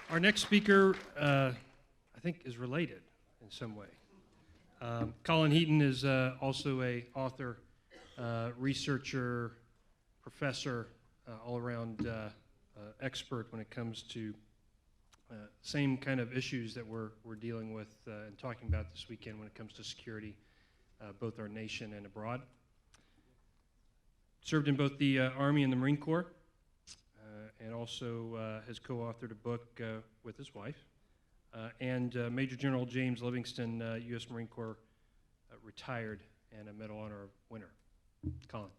Our next speaker, I think, is related in some way. Colin Heaton is also an author, researcher, professor, all-around expert when it comes to same kind of issues that we're dealing with and talking about this weekend when it comes to security, both our nation and abroad. Served in both the Army and the Marine Corps, and also has co-authored a book with his wife. And Major General James Livingston, U.S. Marine Corps, retired and a Medal of Honor winner. Colin.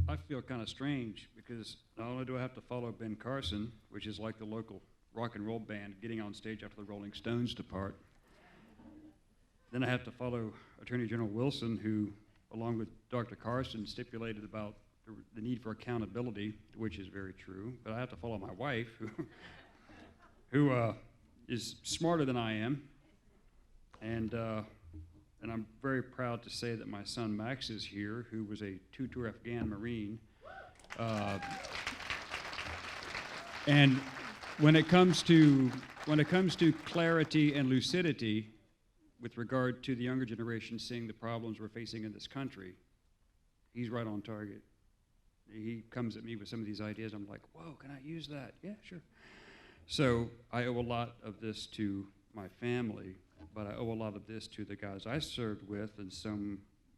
I feel kind of strange because not only do I have to follow Ben Carson, which is like the local rock and roll band getting on stage after the Rolling Stones depart, then I have to follow Attorney General Wilson, who, along with Dr. Carson, stipulated about the need for accountability, which is very true. But I have to follow my wife, who is smarter than I am, and I'm very proud to say that my son Max is here, who was a two-tour Afghan Marine. And when it comes to clarity and lucidity, with regard to the younger generation seeing the problems we're facing in this country, he's right on target. He comes at me with some of these ideas. I'm like, whoa, can I use that? Yeah, sure. So I owe a lot of this to my family, but I owe a lot of this to the guys I served with and some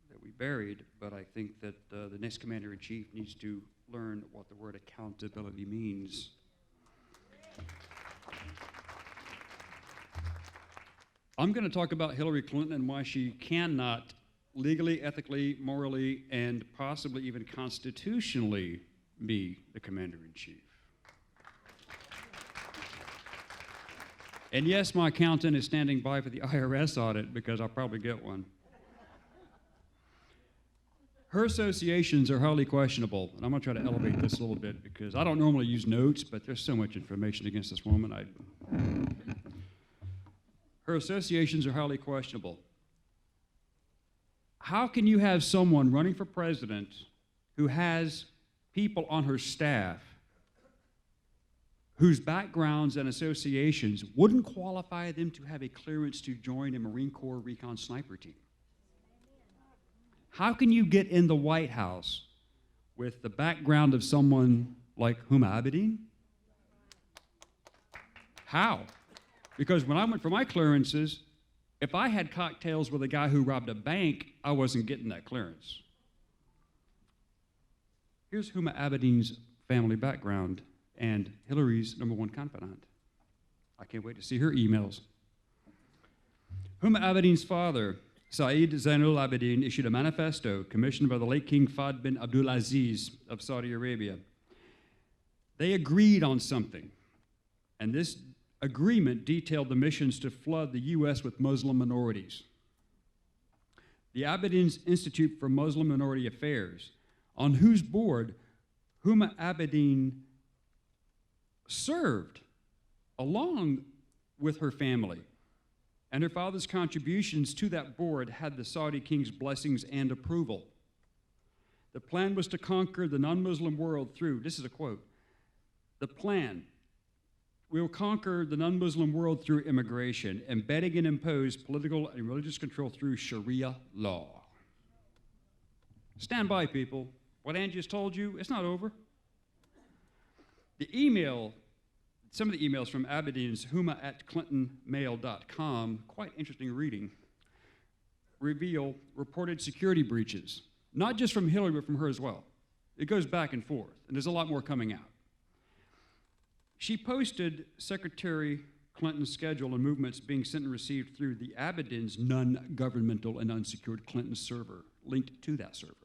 that we buried. But I think that the next commander-in-chief needs to learn what the word accountability means. I'm going to talk about Hillary Clinton and why she cannot legally, ethically, morally, and possibly even constitutionally be the commander-in-chief. And yes, my accountant is standing by for the IRS audit because I'll probably get one. Her associations are highly questionable, and I'm going to try to elevate this a little bit because I don't normally use notes, but there's so much information against this woman. Her associations are highly questionable. How can you have someone running for president who has people on her staff whose backgrounds and associations wouldn't qualify them to have a clearance to join a Marine Corps recon sniper team? How can you get in the White House with the background of someone like Huma Abedin? How? Because when I went for my clearances, if I had cocktails with a guy who robbed a bank, I wasn't getting that clearance. Here's Huma Abedin's family background and Hillary's #1 confidant. I can't wait to see her emails. Huma Abedin's father, Saeed Zainul Abedin, issued a manifesto commissioned by the late King Fahd bin Abdulaziz of Saudi Arabia. They agreed on something, and this agreement detailed the missions to flood the U.S. with Muslim minorities. The Abedin's Institute for Muslim Minority Affairs, on whose board Huma Abedin served along with her family, and her father's contributions to that board had the Saudi king's blessings and approval. The plan was to conquer the non-Muslim world through, this is a quote, the plan: we will conquer the non-Muslim world through immigration, embedding and impose political and religious control through Sharia law. Stand by, people. What Angie just told you, it's not over. The email, some of the emails from Abedin's huma@clintonmail.com, quite interesting reading, reveal reported security breaches, not just from Hillary, but from her as well. It goes back and forth, and there's a lot more coming out. She posted Secretary Clinton's schedule and movements being sent and received through the Abedin's non-governmental and unsecured Clinton server, linked to that server.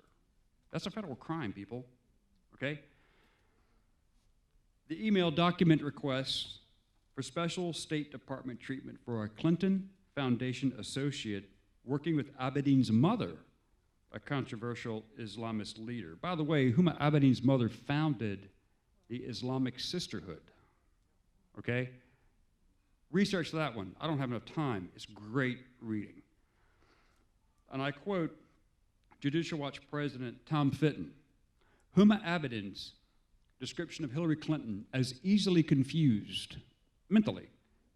That's a federal crime, people, okay? The email document requests for special State Department treatment for a Clinton Foundation associate working with Abedin's mother, a controversial Islamist leader. By the way, Huma Abedin's mother founded the Islamic Sisterhood. Okay? Research that one. I don't have enough time. It's great reading. and I quote Judicial Watch President Tom Fitton, Huma Abedin's description of Hillary Clinton as easily confused mentally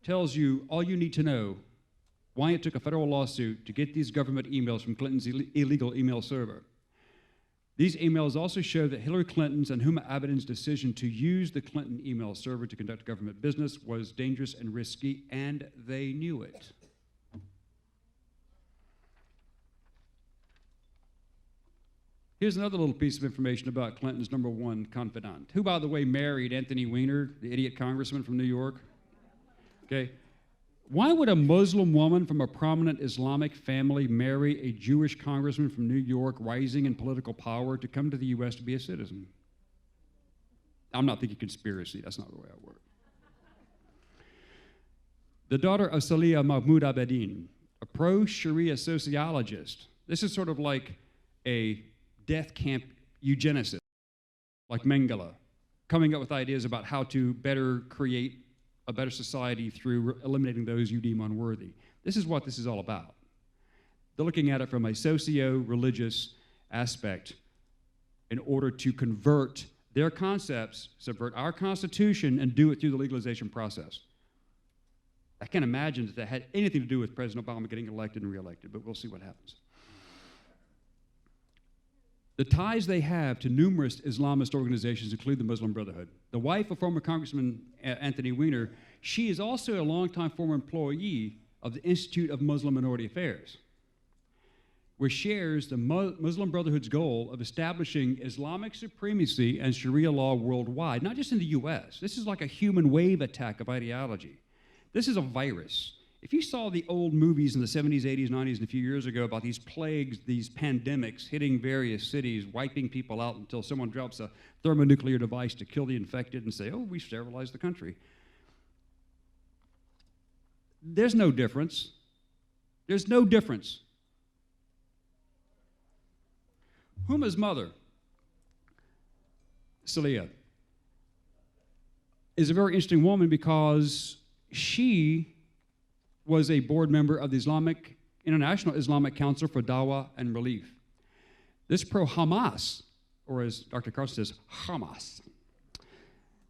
tells you all you need to know why it took a federal lawsuit to get these government emails from Clinton's illegal email server. These emails also show that Hillary Clinton's and Huma Abedin's decision to use the Clinton email server to conduct government business was dangerous and risky, and they knew it. Here's another little piece of information about Clinton's #1 confidant, who, by the way, married Anthony Weiner, the idiot congressman from New York. Okay. Why would a Muslim woman from a prominent Islamic family marry a Jewish congressman from New York rising in political power to come to the U.S. to be a citizen? I'm not thinking conspiracy. That's not the way I work. The daughter of Salih Mahmoud Abedin, a pro-Sharia sociologist. This is sort of like a death camp eugenicist, like Mengele, coming up with ideas about how to better create a better society through eliminating those you deem unworthy. This is what this is all about. They're looking at it from a socio-religious aspect in order to convert their concepts, subvert our Constitution, and do it through the legalization process. I can't imagine that had anything to do with President Obama getting elected and reelected, but we'll see what happens. The ties they have to numerous Islamist organizations include the Muslim Brotherhood. The wife of former Congressman Anthony Weiner, she is also a longtime former employee of the Institute of Muslim Minority Affairs, which shares the Muslim Brotherhood's goal of establishing Islamic supremacy and Sharia law worldwide, not just in the US. This is like a human wave attack of ideology. This is a virus. If you saw the old movies in the 70s, 80s, 90s, and a few years ago about these plagues, these pandemics hitting various cities, wiping people out until someone drops a thermonuclear device to kill the infected and say, oh, we've sterilized the country. There's no difference. There's no difference. Huma's mother, Salih, is a very interesting woman because she was a board member of the International Islamic Council for Dawah and Relief. This pro-Hamas, or as Dr. Carson says, Hamas,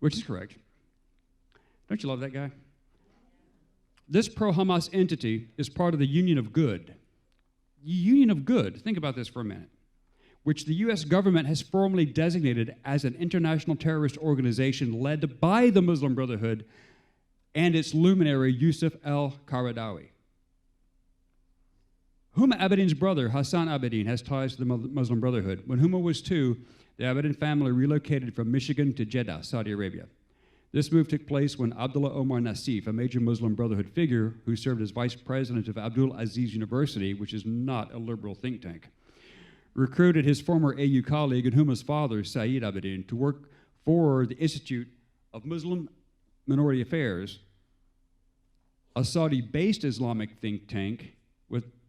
which is correct. Don't you love that guy? This pro-Hamas entity is part of the Union of Good. Union of Good, think about this for a minute, which the U.S. government has formally designated as an international terrorist organization led by the Muslim Brotherhood and its luminary, Yusuf al-Qaradawi. Huma Abedin's brother, Hassan Abedin, has ties to the Muslim Brotherhood. When Huma was 2, the Abedin family relocated from Michigan to Jeddah, Saudi Arabia. This move took place when Abdullah Omar Nassif, a major Muslim Brotherhood figure who served as vice president of Abdul Aziz University, which is not a liberal think tank, recruited his former AU colleague and Huma's father, Saeed Abedin, to work for the Institute of Muslim Minority Affairs, a Saudi-based Islamic think tank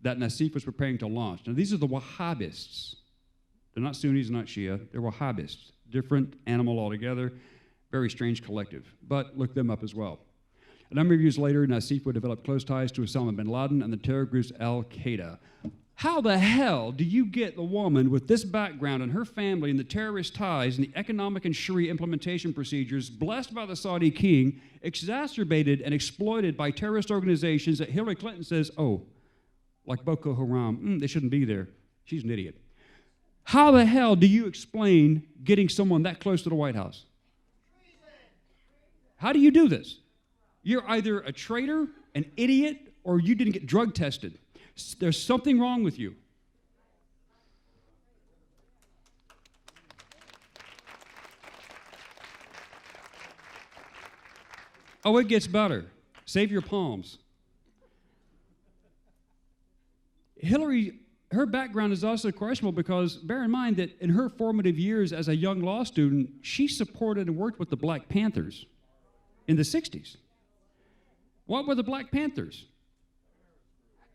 that Nassif was preparing to launch. Now, these are the Wahhabists. They're not Sunnis, not Shia. They're Wahhabists. Different animal altogether. Very strange collective. But look them up as well. A number of years later, Nassif would develop close ties to Osama bin Laden and the terror groups Al-Qaeda. How the hell do you get the woman with this background and her family and the terrorist ties and the economic and Sharia implementation procedures blessed by the Saudi king, exacerbated and exploited by terrorist organizations that Hillary Clinton says, oh, like Boko Haram, they shouldn't be there. She's an idiot. How the hell do you explain getting someone that close to the White House? How do you do this? You're either a traitor, an idiot, or you didn't get drug tested. There's something wrong with you. Oh, it gets better. Save your palms. Hillary, her background is also questionable because bear in mind that in her formative years as a young law student, she supported and worked with the Black Panthers in the 60s. What were the Black Panthers?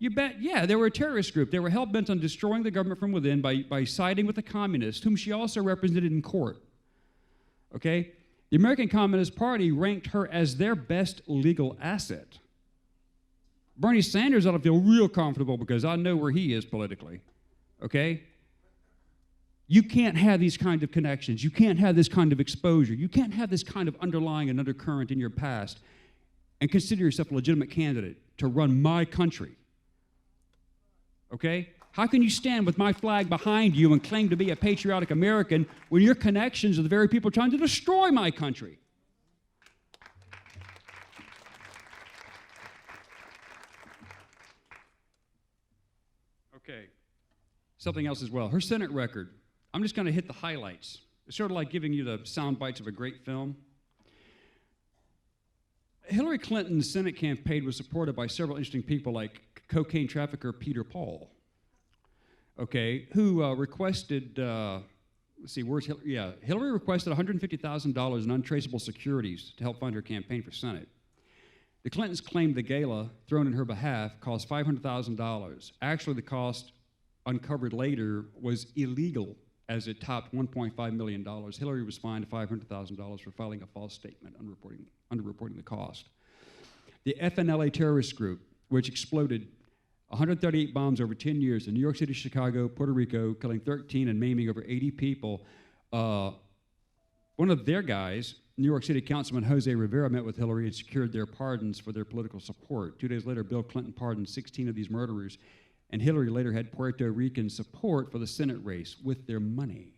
You bet, yeah, they were a terrorist group. They were hell-bent on destroying the government from within by siding with the communists, whom she also represented in court. Okay? The American Communist Party ranked her as their best legal asset. Bernie Sanders ought to feel real comfortable because I know where he is politically, okay? You can't have these kind of connections. You can't have this kind of exposure. You can't have this kind of underlying and undercurrent in your past and consider yourself a legitimate candidate to run my country, okay? How can you stand with my flag behind you and claim to be a patriotic American when your connections are the very people trying to destroy my country? Okay, something else as well. Her Senate record. I'm just going to hit the highlights. It's sort of like giving you the sound bites of a great film. Hillary Clinton's Senate campaign was supported by several interesting people like cocaine trafficker Peter Paul, okay, who requested, let's see, where's Hillary? Yeah, Hillary requested $150,000 in untraceable securities to help fund her campaign for Senate. The Clintons claimed the gala thrown in her behalf cost $500,000. Actually, the cost uncovered later was illegal as it topped $1.5 million. Hillary was fined $500,000 for filing a false statement underreporting the cost. The FNLA terrorist group, which exploded 138 bombs over 10 years in New York City, Chicago, Puerto Rico, killing 13 and maiming over 80 people. One of their guys, New York City Councilman Jose Rivera, met with Hillary and secured their pardons for their political support. 2 days later, Bill Clinton pardoned 16 of these murderers, and Hillary later had Puerto Rican support for the Senate race with their money.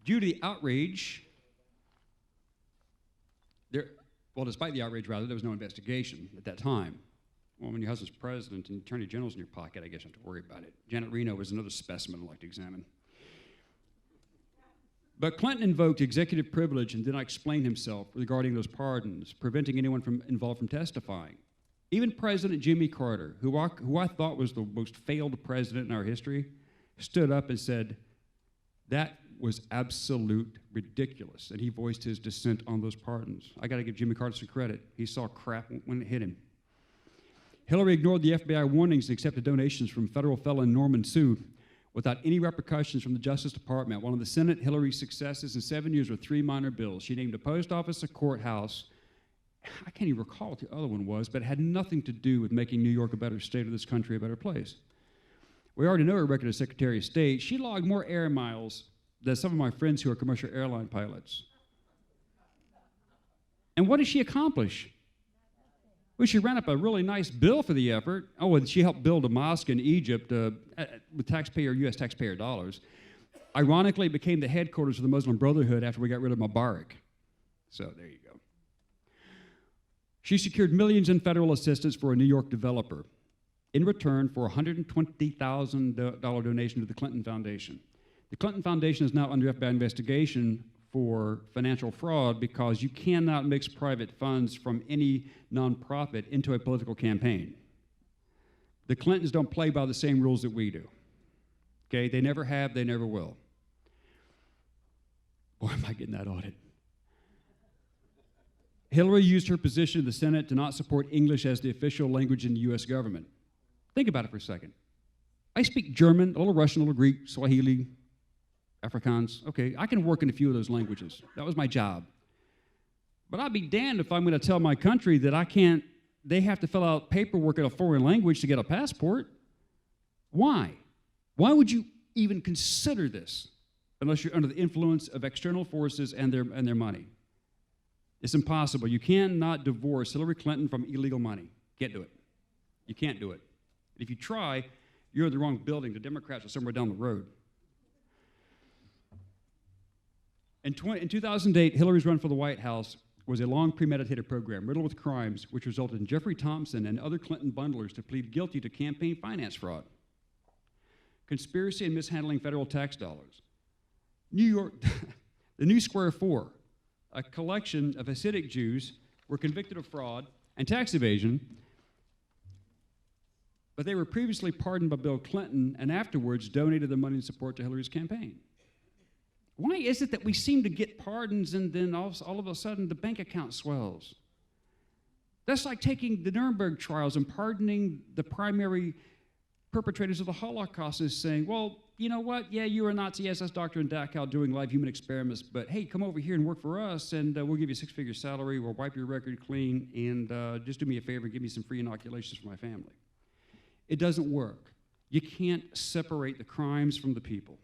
Due to the outrage, despite the outrage, rather, there was no investigation at that time. Well, when your husband's president and attorney general's in your pocket, I guess you have to worry about it. Janet Reno was another specimen I'd like to examine. But Clinton invoked executive privilege and did not explain himself regarding those pardons, preventing anyone involved from testifying. Even President Jimmy Carter, who I thought was the most failed president in our history, stood up and said, that was absolute ridiculous, and he voiced his dissent on those pardons. I got to give Jimmy Carter some credit. He saw crap when it hit him. Hillary ignored the FBI warnings and accepted donations from federal felon Norman Sue without any repercussions from the Justice Department. One of the Senate Hillary's successes in 7 years were 3 minor bills. She named a post office, a courthouse. I can't even recall what the other one was, but it had nothing to do with making New York a better state or this country a better place. We already know her record as Secretary of State. She logged more air miles than some of my friends who are commercial airline pilots. And what did she accomplish? Well, she ran up a really nice bill for the effort. Oh, and she helped build a mosque in Egypt with U.S. taxpayer dollars. Ironically, it became the headquarters of the Muslim Brotherhood after we got rid of Mubarak. So there you go. She secured millions in federal assistance for a New York developer in return for a $120,000 donation to the Clinton Foundation. The Clinton Foundation is now under FBI investigation for financial fraud because you cannot mix private funds from any nonprofit into a political campaign. The Clintons don't play by the same rules that we do. Okay, they never have, they never will. Boy, am I getting that audit. Hillary used her position in the Senate to not support English as the official language in the U.S. government. Think about it for a second. I speak German, a little Russian, a little Greek, Swahili, Afrikaans. Okay, I can work in a few of those languages. That was my job. But I'd be damned if I'm going to tell my country that they have to fill out paperwork in a foreign language to get a passport. Why? Why would you even consider this unless you're under the influence of external forces and their money? It's impossible. You cannot divorce Hillary Clinton from illegal money. Can't do it. You can't do it. If you try, you're in the wrong building. The Democrats are somewhere down the road. In 2008, Hillary's run for the White House was a long premeditated program riddled with crimes, which resulted in Jeffrey Thompson and other Clinton bundlers to plead guilty to campaign finance fraud, conspiracy and mishandling federal tax dollars. New York, the New Square Four, a collection of Hasidic Jews, were convicted of fraud and tax evasion, but they were previously pardoned by Bill Clinton and afterwards donated the money in support to Hillary's campaign. Why is it that we seem to get pardons and then all of a sudden the bank account swells? That's like taking the Nuremberg trials and pardoning the primary perpetrators of the Holocaust is saying, well, you know what? Yeah, you're a Nazi SS doctor in Dachau doing live human experiments, but hey, come over here and work for us, and we'll give you a six-figure salary, we'll wipe your record clean, and just do me a favor, give me some free inoculations for my family. It doesn't work. You can't separate the crimes from the people.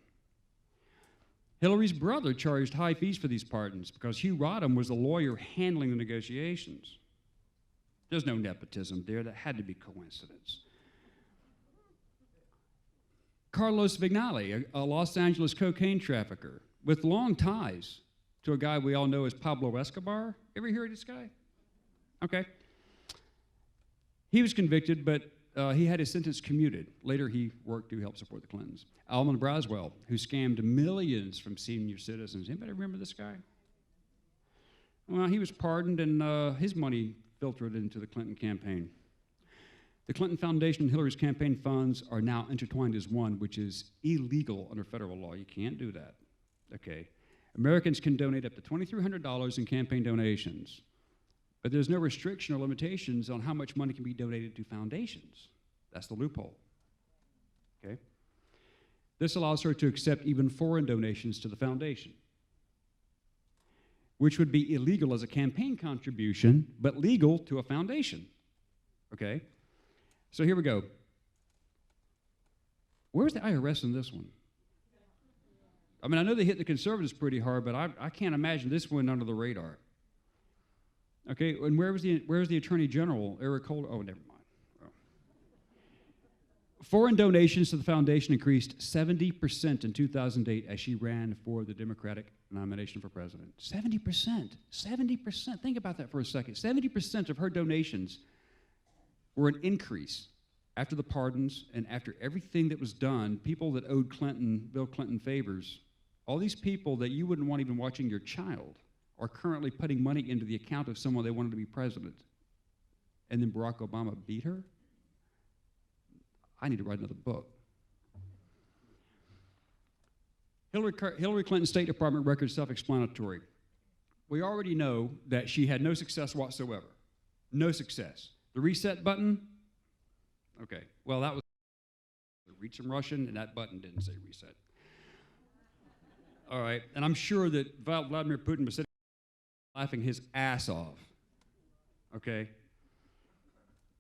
Hillary's brother charged high fees for these pardons because Hugh Rodham was the lawyer handling the negotiations. There's no nepotism there. That had to be coincidence. Carlos Vignali, a Los Angeles cocaine trafficker with long ties to a guy we all know as Pablo Escobar. Ever hear of this guy? Okay. He was convicted, but he had his sentence commuted. Later, he worked to help support the Clintons. Almond Braswell, who scammed millions from senior citizens. Anybody remember this guy? Well, he was pardoned, and his money filtered into the Clinton campaign. The Clinton Foundation and Hillary's campaign funds are now intertwined as one, which is illegal under federal law. You can't do that. Okay. Americans can donate up to $2,300 in campaign donations, but there's no restriction or limitations on how much money can be donated to foundations. That's the loophole. Okay. This allows her to accept even foreign donations to the foundation, which would be illegal as a campaign contribution, but legal to a foundation. Okay. So here we go. Where's the IRS in this one? I mean, I know they hit the conservatives pretty hard, but I can't imagine this one under the radar. Okay, and where's the Attorney General, Eric Holder? Oh, never mind. Oh. Foreign donations to the foundation increased 70% in 2008 as she ran for the Democratic nomination for president. 70%. 70%. Think about that for a second. 70% of her donations were an increase after the pardons and after everything that was done. People that owed Bill Clinton favors, all these people that you wouldn't want even watching your child are currently putting money into the account of someone they wanted to be president. And then Barack Obama beat her? I need to write another book. Hillary Clinton's State Department record is self-explanatory. We already know that she had no success whatsoever. No success. The reset button, okay, well, that was read some Russian, and that button didn't say reset. All right, and I'm sure that Vladimir Putin was sitting laughing his ass off, okay?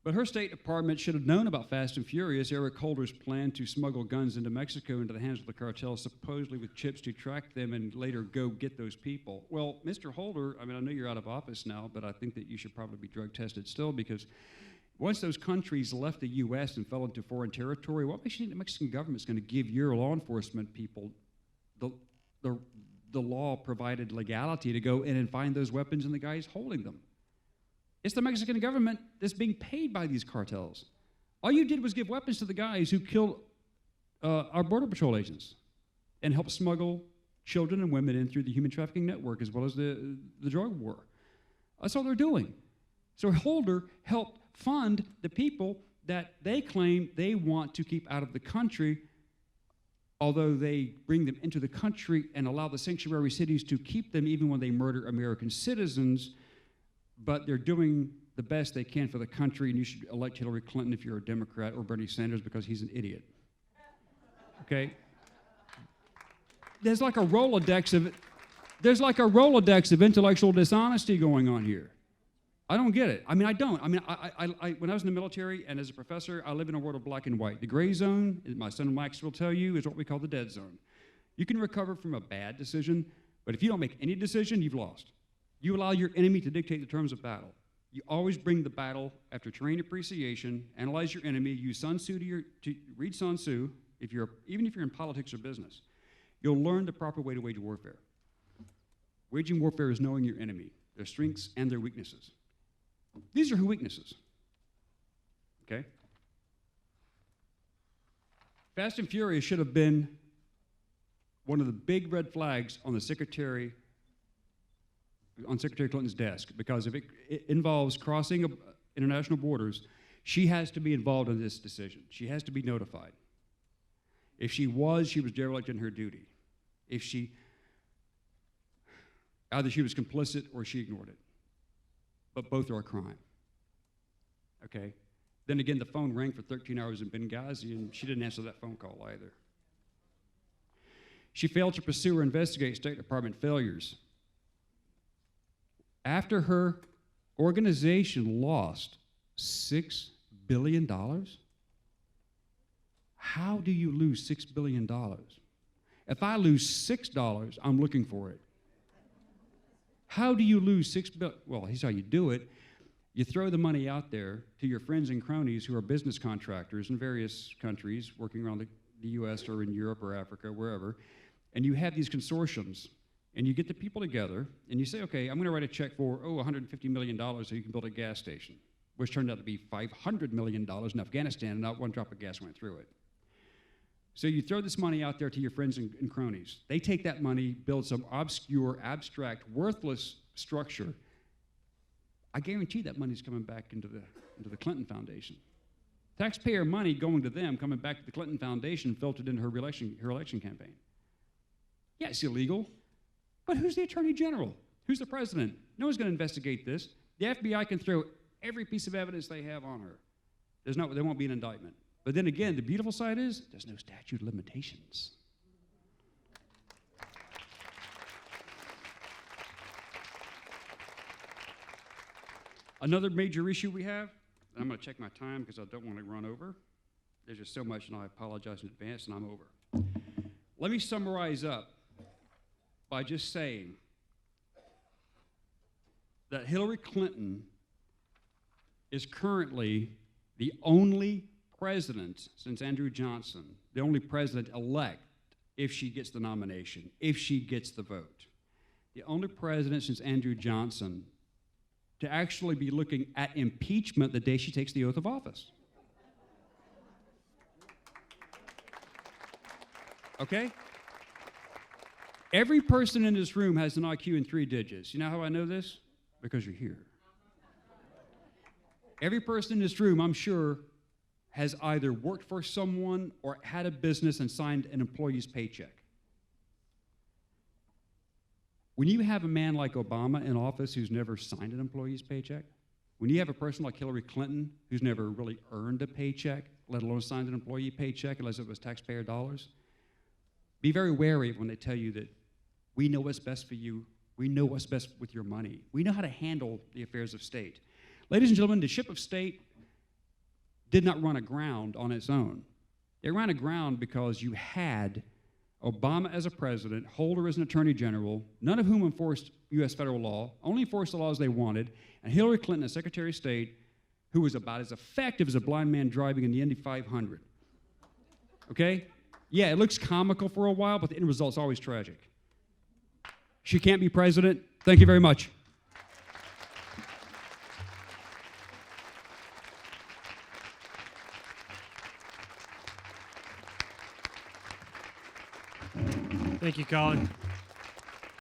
But her State Department should have known about Fast and Furious, Eric Holder's plan to smuggle guns into Mexico into the hands of the cartel, supposedly with chips to track them and later go get those people. Well, Mr. Holder, I mean, I know you're out of office now, but I think that you should probably be drug tested still, because once those countries left the U.S. and fell into foreign territory, what makes you think the Mexican government's going to give your law enforcement people the law-provided legality to go in and find those weapons and the guys holding them? It's the Mexican government that's being paid by these cartels. All you did was give weapons to the guys who killed our Border Patrol agents and helped smuggle children and women in through the human trafficking network as well as the drug war. That's all they're doing. So Holder helped fund the people that they claim they want to keep out of the country, although they bring them into the country and allow the sanctuary cities to keep them even when they murder American citizens. But they're doing the best they can for the country, and you should elect Hillary Clinton if you're a Democrat, or Bernie Sanders because he's an idiot. Okay? There's like a Rolodex of intellectual dishonesty going on here. I don't get it. I mean, I don't. I mean, when I was in the military and as a professor, I live in a world of black and white. The gray zone, as my son Max will tell you, is what we call the dead zone. You can recover from a bad decision, but if you don't make any decision, you've lost. You allow your enemy to dictate the terms of battle. You always bring the battle after terrain appreciation, analyze your enemy, use Sun Tzu to read Sun Tzu, even if you're in politics or business. You'll learn the proper way to wage warfare. Waging warfare is knowing your enemy, their strengths and their weaknesses. These are her weaknesses, okay? Fast and Furious should have been one of the big red flags on Secretary Clinton's desk, because if it involves crossing international borders, she has to be involved in this decision. She has to be notified. If she was derelict in her duty. Either she was complicit or she ignored it. But both are a crime, okay? Then again, the phone rang for 13 hours in Benghazi, and she didn't answer that phone call either. She failed to pursue or investigate State Department failures. After her organization lost $6 billion, how do you lose $6 billion? If I lose $6, I'm looking for it. How do you lose $6 billion? Well, here's how you do it. You throw the money out there to your friends and cronies who are business contractors in various countries working around the U.S. or in Europe or Africa, wherever, and you have these consortiums, and you get the people together, and you say, okay, I'm going to write a check for, $150 million so you can build a gas station, which turned out to be $500 million in Afghanistan, and not one drop of gas went through it. So you throw this money out there to your friends and cronies. They take that money, build some obscure, abstract, worthless structure. I guarantee that money's coming back into the Clinton Foundation. Taxpayer money going to them, coming back to the Clinton Foundation, filtered into her election campaign. Yeah, it's illegal, but who's the Attorney General? Who's the president? No one's going to investigate this. The FBI can throw every piece of evidence they have on her. There won't be an indictment. But then again, the beautiful side is there's no statute of limitations. Another major issue we have, and I'm going to check my time because I don't want to run over. There's just so much, and I apologize in advance, and I'm over. Let me summarize up by just saying that Hillary Clinton is currently the only president since Andrew Johnson, the only president-elect, if she gets the nomination, if she gets the vote. The only president since Andrew Johnson to actually be looking at impeachment the day she takes the oath of office. Okay? Every person in this room has an IQ in 3 digits. You know how I know this? Because you're here. Every person in this room, I'm sure, has either worked for someone or had a business and signed an employee's paycheck. When you have a man like Obama in office who's never signed an employee's paycheck, when you have a person like Hillary Clinton who's never really earned a paycheck, let alone signed an employee paycheck unless it was taxpayer dollars, be very wary when they tell you that we know what's best for you, we know what's best with your money, we know how to handle the affairs of state. Ladies and gentlemen, the ship of state did not run aground on its own. It ran aground because you had Obama as a president, Holder as an attorney general, none of whom enforced U.S. federal law, only enforced the laws they wanted, and Hillary Clinton as Secretary of State, who was about as effective as a blind man driving in the Indy 500. Okay? Yeah, it looks comical for a while, but the end result's always tragic. She can't be president. Thank you very much. Thank you, Colin.